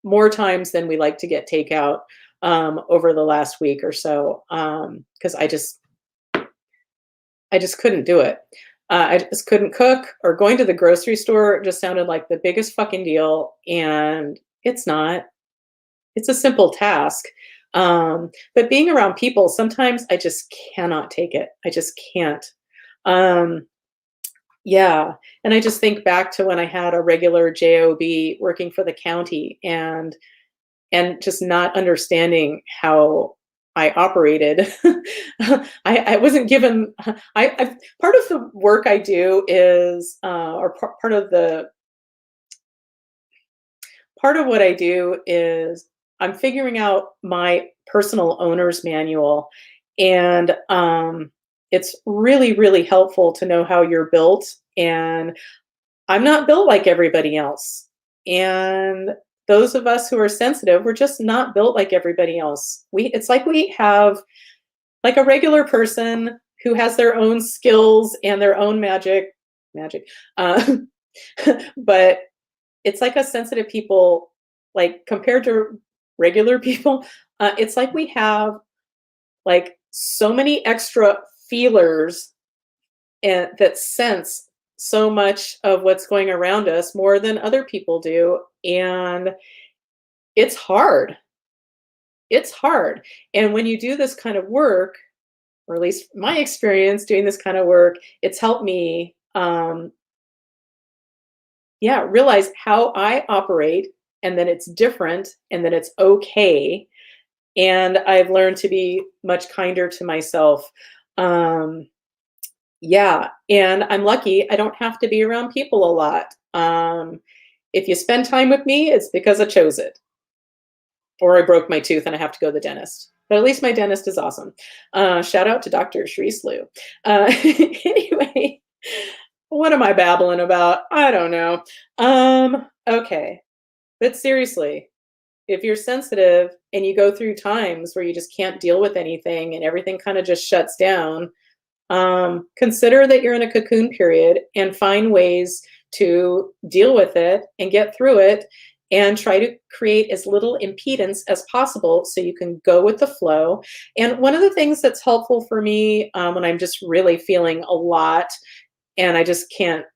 more times than we like to get takeout over the last week or so, because I just couldn't do it. I just couldn't cook, or going to the grocery store just sounded like the biggest fucking deal, and it's not. It's a simple task. But being around people, sometimes I just cannot take it. I just can't. Yeah. And I just think back to when I had a regular job working for the county, and just not understanding how I operated. I wasn't given. I part of the work I do is, or part of what I do is I'm figuring out my personal owner's manual, and it's really, really helpful to know how you're built. And I'm not built like everybody else. And those of us who are sensitive, we're just not built like everybody else. It's like we have like a regular person who has their own skills and their own magic. Uh, but it's like us sensitive people, like compared to regular people, it's like we have like so many extra feelers and that sense so much of what's going around us more than other people do. And it's hard. It's hard. And when you do this kind of work, or at least my experience doing this kind of work, it's helped me, yeah, realize how I operate, and that it's different, and that it's okay. And I've learned to be much kinder to myself. Yeah, and I'm lucky I don't have to be around people a lot. If you spend time with me, it's because I chose it. Or I broke my tooth and I have to go to the dentist. But at least my dentist is awesome. Shout out to Dr. Shreeslew. Anyway, what am I babbling about? I don't know. Okay. But seriously, if you're sensitive and you go through times where you just can't deal with anything and everything kind of just shuts down, consider that you're in a cocoon period, and find ways to deal with it and get through it, and try to create as little impedance as possible so you can go with the flow. And one of the things that's helpful for me, when I'm just really feeling a lot and I just can't,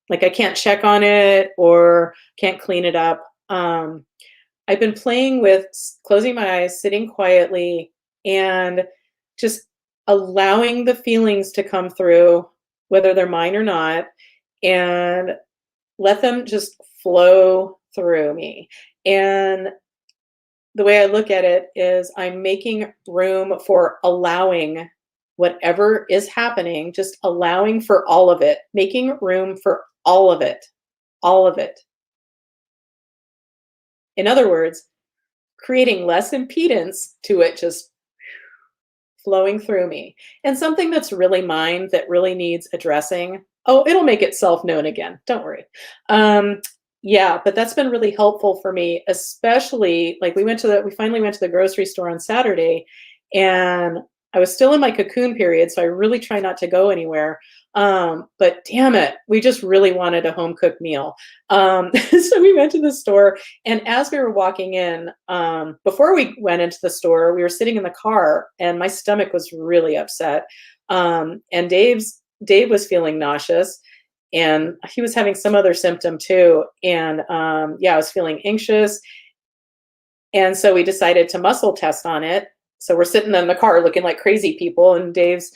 like I can't check on it or can't clean it up, I've been playing with closing my eyes, sitting quietly, and just allowing the feelings to come through, whether they're mine or not, and let them just flow through me. And the way I look at it is I'm making room for allowing whatever is happening, just allowing for all of it, making room for all of it, all of it. In other words, creating less impedance to it just flowing through me. And something that's really mine that really needs addressing, oh, it'll make itself known again. Don't worry. Yeah, but that's been really helpful for me, especially like we finally went to the grocery store on Saturday, and I was still in my cocoon period, so I really try not to go anywhere. But damn it, we just really wanted a home cooked meal. So we went to the store, and as we were walking in, before we went into the store, we were sitting in the car, and my stomach was really upset. And Dave was feeling nauseous. and he was having some other symptom too. And yeah, I was feeling anxious. And so we decided to muscle test on it. So we're sitting in the car looking like crazy people, and Dave's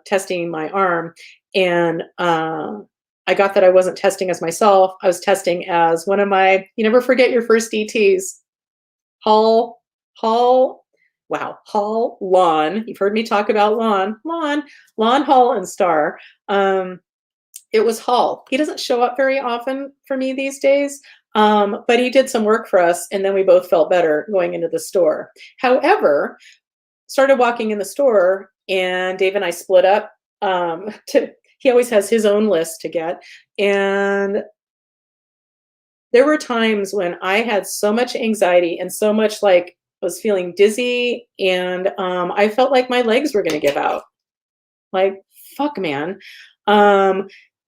testing my arm. And I got that I wasn't testing as myself. I was testing as one of my, you never forget your first DTs. Hall, Lawn. You've heard me talk about Lawn, Hall, and Star. It was Hall. He doesn't show up very often for me these days, but he did some work for us, and then we both felt better going into the store. However, started walking in the store, and Dave and I split up. He always has his own list to get, and there were times when I had so much anxiety and so much like I was feeling dizzy, and I felt like my legs were going to give out. Like, fuck, man.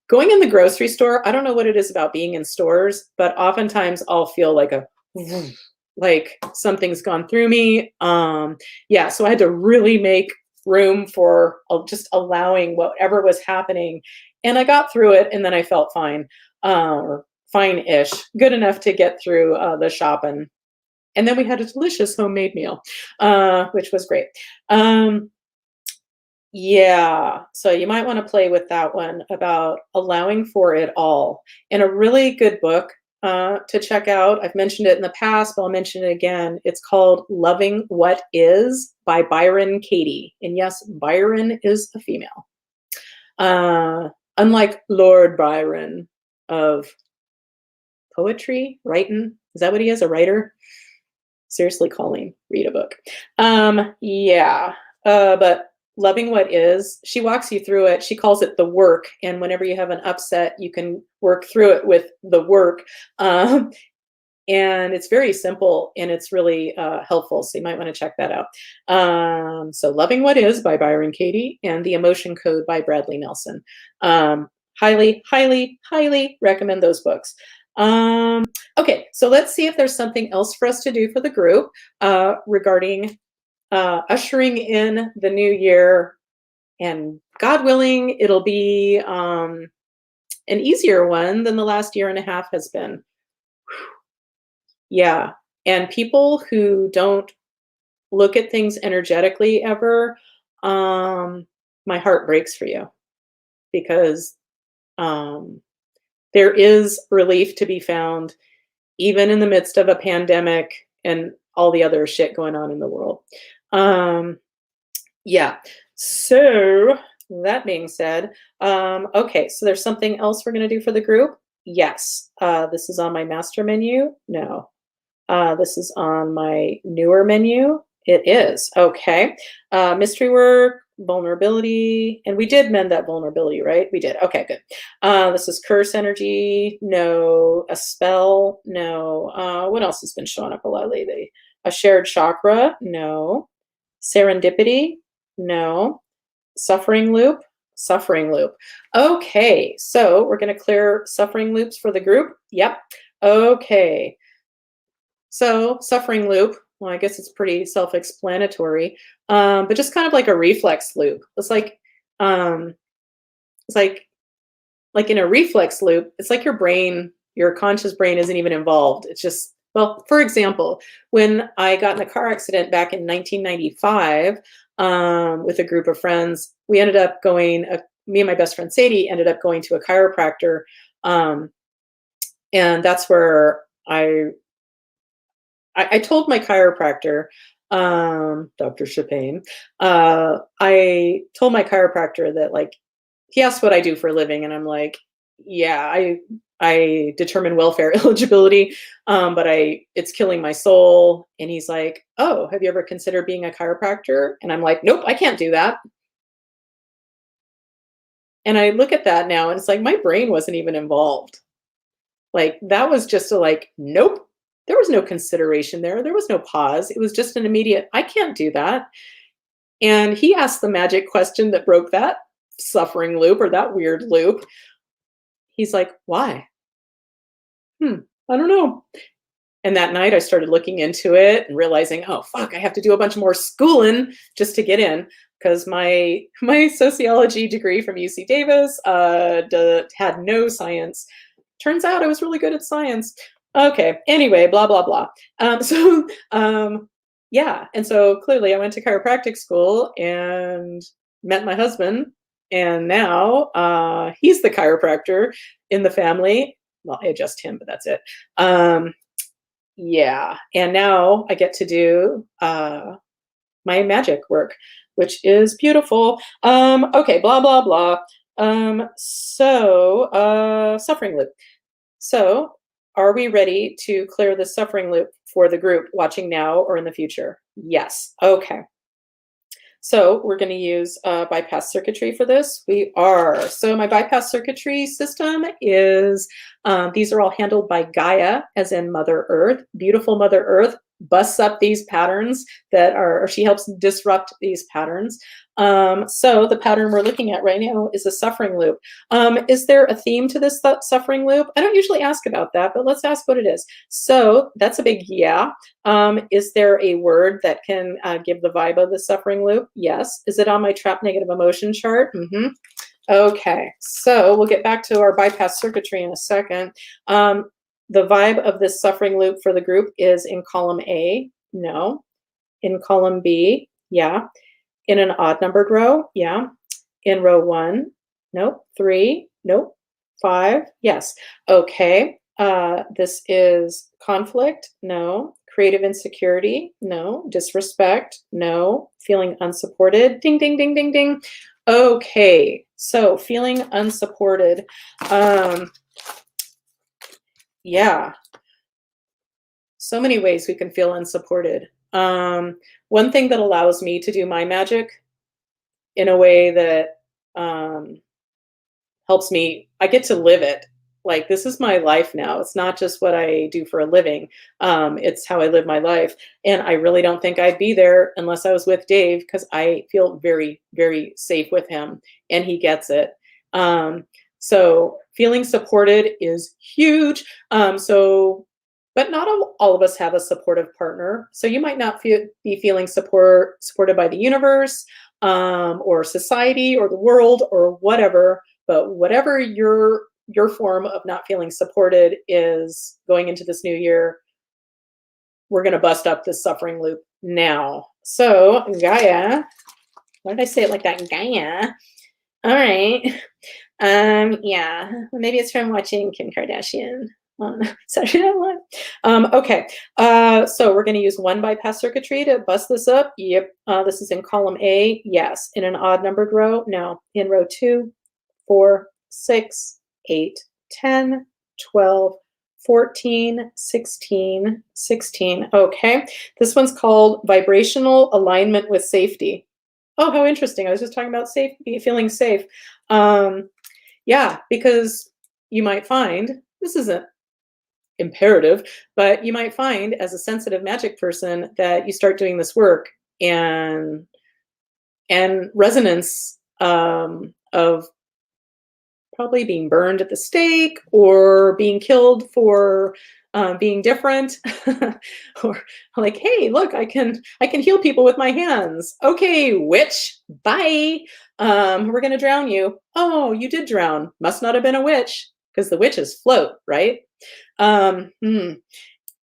Going in the grocery store, I don't know what it is about being in stores, but oftentimes I'll feel like like something's gone through me. Yeah, so I had to really make room for just allowing whatever was happening. And I got through it, and then I felt fine, or fine-ish, good enough to get through the shopping. And then we had a delicious homemade meal, which was great. Yeah, so you might want to play with that one about allowing for it all. And a really good book to check out, I've mentioned it in the past, but I'll mention it again. It's called Loving What Is by Byron Katie. And yes, Byron is a female. Unlike Lord Byron of poetry, writing. Is that what he is, a writer? Seriously, Colleen, read a book. Yeah, but Loving What Is, she walks you through it. She calls it the work. And whenever you have an upset, you can work through it with the work. And it's very simple, and it's really helpful. So you might want to check that out. So Loving What Is by Byron Katie, and The Emotion Code by Bradley Nelson. Highly, highly, highly recommend those books. Okay, so let's see if there's something else for us to do for the group regarding ushering in the new year, and God willing, it'll be an easier one than the last year and a half has been. Yeah, and people who don't look at things energetically ever, my heart breaks for you, because there is relief to be found even in the midst of a pandemic and all the other shit going on in the world. Yeah, so that being said, okay, so there's something else we're going to do for the group. Yes, this is on my master menu. No, this is on my newer menu. It is. Okay. Mystery work, vulnerability, and we did mend that vulnerability, right? We did. Okay, good. This is curse energy. No. A spell. No. What else has been showing up a lot lately? A shared chakra. No. Serendipity. No. Suffering loop. Suffering loop. Okay, so we're going to clear suffering loops for the group. Yep. Okay. So suffering loop, well, I guess it's pretty self-explanatory, but just kind of like a reflex loop. It's like in a reflex loop, it's like your brain, your conscious brain isn't even involved. It's just, well, for example, when I got in a car accident back in 1995 with a group of friends, we ended up going, me and my best friend Sadie ended up going to a chiropractor, and that's where I told my chiropractor, Dr. Chapin, I told my chiropractor that, like, he asked what I do for a living, and I'm like, yeah, I determine welfare eligibility, but it's killing my soul. And he's like, oh, have you ever considered being a chiropractor? And I'm like, nope, I can't do that. And I look at that now, and it's like, my brain wasn't even involved. Like, that was just nope. There was no consideration there. There was no pause. It was just an immediate, I can't do that. And he asked the magic question that broke that suffering loop, or that weird loop. He's like, why? I don't know. And that night I started looking into it and realizing, oh, fuck, I have to do a bunch more schooling just to get in, because my sociology degree from UC Davis had no science. Turns out I was really good at science. Okay, anyway, blah, blah, blah. Yeah, and so clearly I went to chiropractic school and met my husband, and now he's the chiropractor in the family. Well, just him, but that's it. Yeah, and now I get to do my magic work, which is beautiful. Okay, blah, blah, blah. Suffering loop. So are we ready to clear the suffering loop for the group watching now or in the future? Yes. Okay. So we're going to use bypass circuitry for this. We are. So my bypass circuitry system is, these are all handled by Gaia, as in Mother Earth. Beautiful Mother Earth busts up these patterns that are, or she helps disrupt these patterns. So the pattern we're looking at right now is a suffering loop. Is there a theme to this suffering loop? I don't usually ask about that, but let's ask what it is. So that's a big yeah. Is there a word that can give the vibe of the suffering loop? Yes. Is it on my trap negative emotion chart? Mm-hmm. Okay, so we'll get back to our bypass circuitry in a second. The vibe of this suffering loop for the group is in column A, no. In column B, yeah. In an odd numbered row, yeah. In row 1, nope. 3, nope. 5, yes. Okay, this is conflict, no. Creative insecurity, no. Disrespect, no. Feeling unsupported, ding, ding, ding, ding, ding. Okay, so feeling unsupported. Yeah, so many ways we can feel unsupported. One thing that allows me to do my magic in a way that helps me, I get to live it. Like, this is my life now. It's not just what I do for a living. It's how I live my life. And I really don't think I'd be there unless I was with Dave, because I feel very, very safe with him and he gets it. So feeling supported is huge. But not all of us have a supportive partner. So you might not be feeling supported by the universe or society or the world or whatever. But whatever your form of not feeling supported is going into this new year, we're going to bust up this suffering loop now. So Gaia, why did I say it like that? Gaia. All right. Yeah, maybe it's from watching Kim Kardashian on Saturday Night Live. Okay, so we're going to use one bypass circuitry to bust this up. Yep, this is in column A. Yes. In an odd numbered row? No. In row 2, 4, 6, 8, 10, 12, 14, 16, 16. Okay, this one's called Vibrational Alignment with Safety. Oh, how interesting. I was just talking about safety, feeling safe. Yeah, because you might find, this isn't imperative, but you might find as a sensitive magic person that you start doing this work and resonance of probably being burned at the stake or being killed for being different, or like, hey, look, I can heal people with my hands. Okay, witch, bye. We're gonna drown you. Oh, you did drown. Must not have been a witch, because the witches float, right?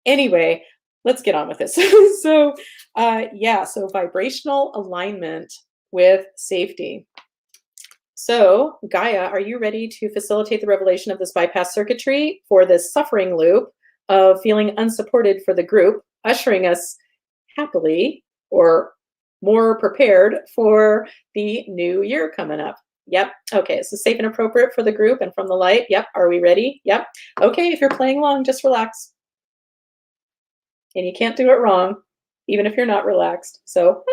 Anyway, let's get on with this. So, yeah, so vibrational alignment with safety. So, Gaia, are you ready to facilitate the revelation of this bypass circuitry for this suffering loop of feeling unsupported for the group, ushering us happily or more prepared for the new year coming up? Yep. Okay, so safe and appropriate for the group and from the light. Yep. Are we ready? Yep. Okay, if you're playing along, just relax. And you can't do it wrong, even if you're not relaxed. So,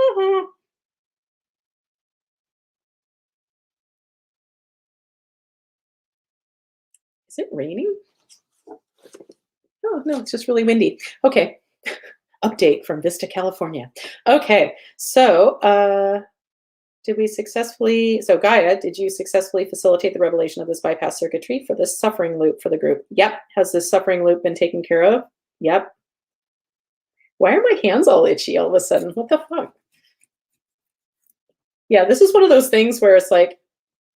is it raining? Oh, no, it's just really windy. Okay. Update from Vista, California. Okay, so Gaia, did you successfully facilitate the revelation of this bypass circuitry for this suffering loop for the group? Yep. Has this suffering loop been taken care of? Yep. Why are my hands all itchy all of a sudden? What the fuck? Yeah, this is one of those things where it's like,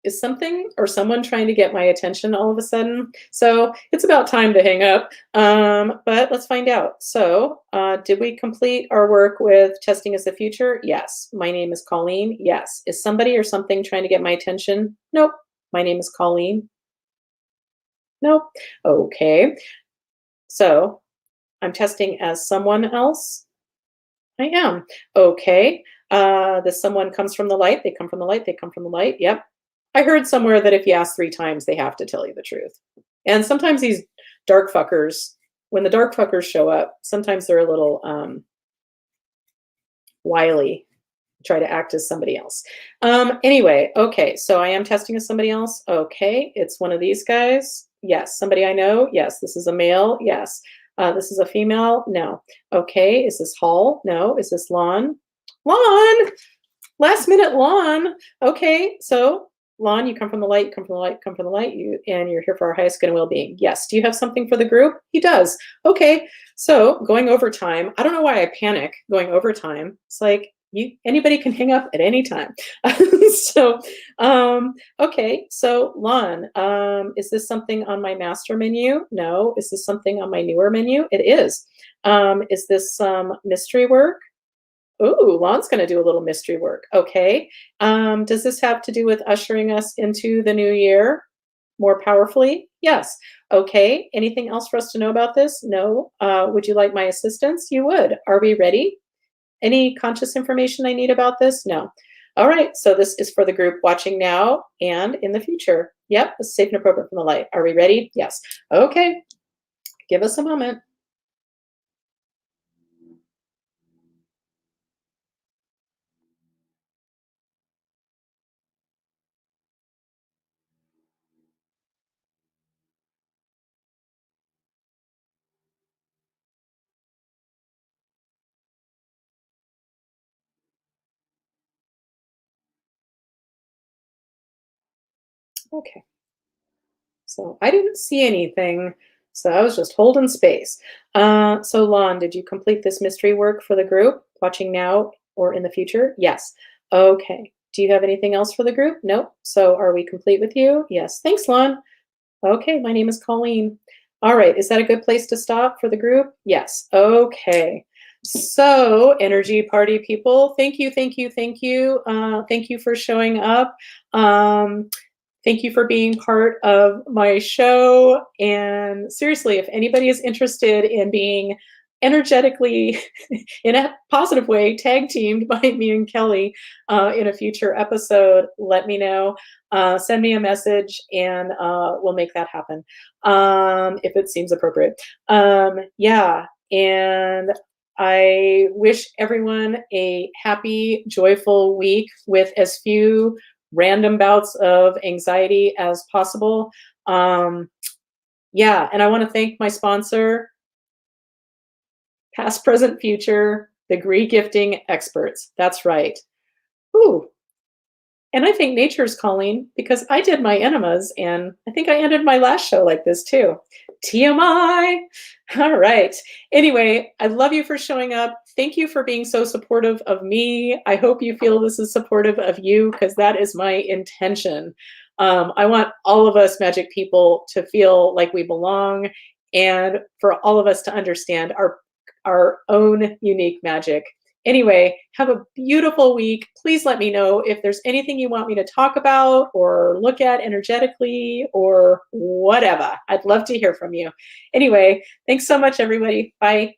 is something or someone trying to get my attention all of a sudden? So it's about time to hang up. But let's find out. So, did we complete our work with testing as the future? Yes. My name is Colleen. Yes. Is somebody or something trying to get my attention? Nope. My name is Colleen. Nope. Okay. So I'm testing as someone else. I am. Okay. The someone comes from the light. They come from the light. They come from the light. Yep. I heard somewhere that if you ask 3 times, they have to tell you the truth. And sometimes these dark fuckers, when the dark fuckers show up, sometimes they're a little wily, try to act as somebody else. Anyway, okay, so I am testing as somebody else. Okay, it's one of these guys. Yes, somebody I know. Yes, this is a male. Yes, this is a female. No. Okay, is this Hall? No. Is this Lon? Lon! Last minute Lon. Okay, so Lon, you come from the light, you come from the light, come from the light, and you're here for our highest good and well-being. Yes. Do you have something for the group? He does. Okay. So going overtime. I don't know why I panic going overtime. It's like anybody can hang up at any time. So okay. So Lon, is this something on my master menu? No. Is this something on my newer menu? It is. Is this some mystery work? Ooh, Lon's going to do a little mystery work. Okay. Does this have to do with ushering us into the new year more powerfully? Yes. Okay. Anything else for us to know about this? No. Would you like my assistance? You would. Are we ready? Any conscious information I need about this? No. All right. So this is for the group watching now and in the future. Yep. It's safe and appropriate from the light. Are we ready? Yes. Okay. Give us a moment. Okay. So I didn't see anything. So I was just holding space. So Lon, did you complete this mystery work for the group watching now or in the future? Yes. Okay. Do you have anything else for the group? Nope. So are we complete with you? Yes. Thanks, Lon. Okay. My name is Colleen. All right. Is that a good place to stop for the group? Yes. Okay. So energy party people, thank you, thank you, thank you. Thank you for showing up. Thank you for being part of my show. And seriously, if anybody is interested in being energetically, in a positive way, tag teamed by me and Kelly in a future episode, let me know. Send me a message and we'll make that happen if it seems appropriate. Yeah. And I wish everyone a happy, joyful week with as few random bouts of anxiety as possible. Yeah, and I want to thank my sponsor, past, present, future, the Greek gifting experts. That's right. Ooh, and I think nature's calling because I did my enemas and I think I ended my last show like this too. TMI. All right. Anyway, I love you for showing up. Thank you for being so supportive of me. I hope you feel this is supportive of you because that is my intention. I want all of us magic people to feel like we belong and for all of us to understand our own unique magic. Anyway, have a beautiful week. Please let me know if there's anything you want me to talk about or look at energetically or whatever. I'd love to hear from you. Anyway, thanks so much, everybody. Bye.